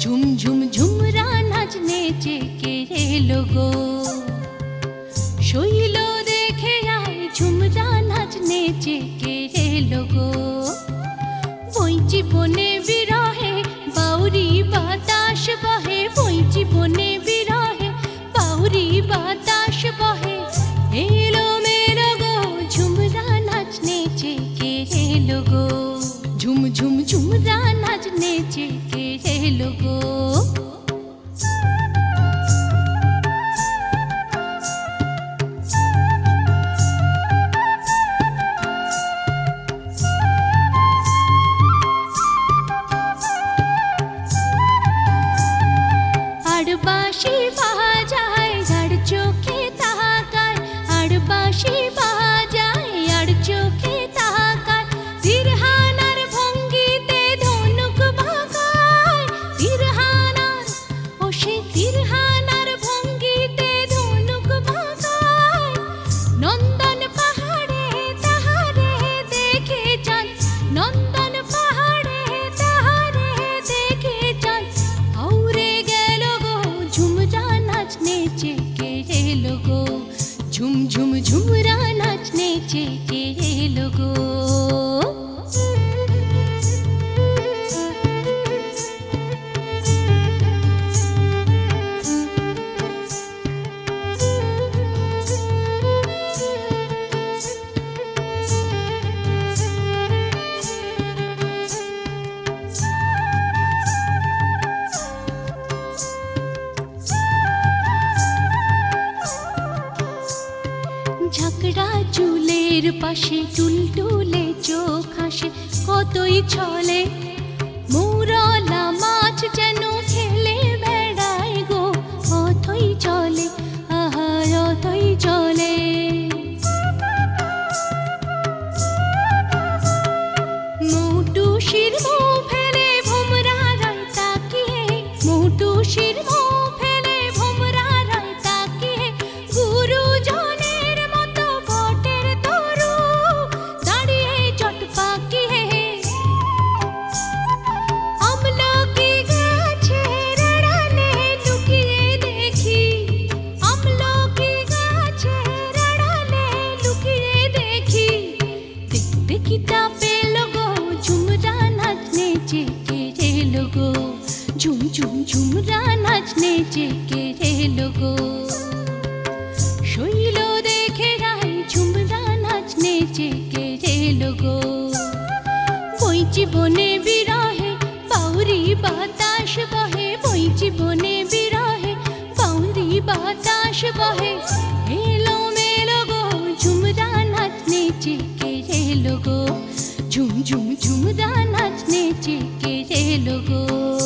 झुम झुम झुमरा नाचने के लोगो शैल देखे आए झुमरा नाचने के लोगो ওই জীবনে বিরহে বাউরি বাতাস বহে ওই জীবনে বিরহে বাউরি বাতাস বহে এলো মেলো গো ঝুমরা নাচনে के लोगो झुम झुम झुमरा नाचने के लोगो বাঁশি বাজায় আর চোখে তাকায় আর বাঁশি বাজায় আর চোখে তাকায় তিরহানার ভঙ্গিতে ধনুক বাঁকায় তিরহানার ও সে তিরহানার ভঙ্গিতে ধনুক বাঁকায় নন্দন পাহাড়ে তাহারে দেখে চাঁদ নন্দন পাহাড়ে তাহারে দেখে চাঁদ আউরে झुमरा नाचने के लोगो झुम झुम झुमरा नाचने के लोगो ঝাঁকড়া চুলের পাশে টুলটুলে চোখ হাসে কতই ছলে মৌরলা মাছ যেন খেলে বেড়ায় গো অথই চলে আহা অথই চলে মৌটুসির মুখ ফেলে ভোমরা রায় তাকিয়ে মৌটুসির মুখ ফেলে ভোমরা রায় তাকিয়ে গুরুজন झुम झुम झुमरा नाचने के लोगो शैल देखे आए झुमरा नाचने के लोगो ওই জীবনে বিরহে বাউরি বাতাস বহে ওই জীবনে বিরহে বাউরি বাতাস বহে এলো মেলো গো ঝুমরা নাচনে के लोगो झुम झुम झुमरा नाचने के लोगो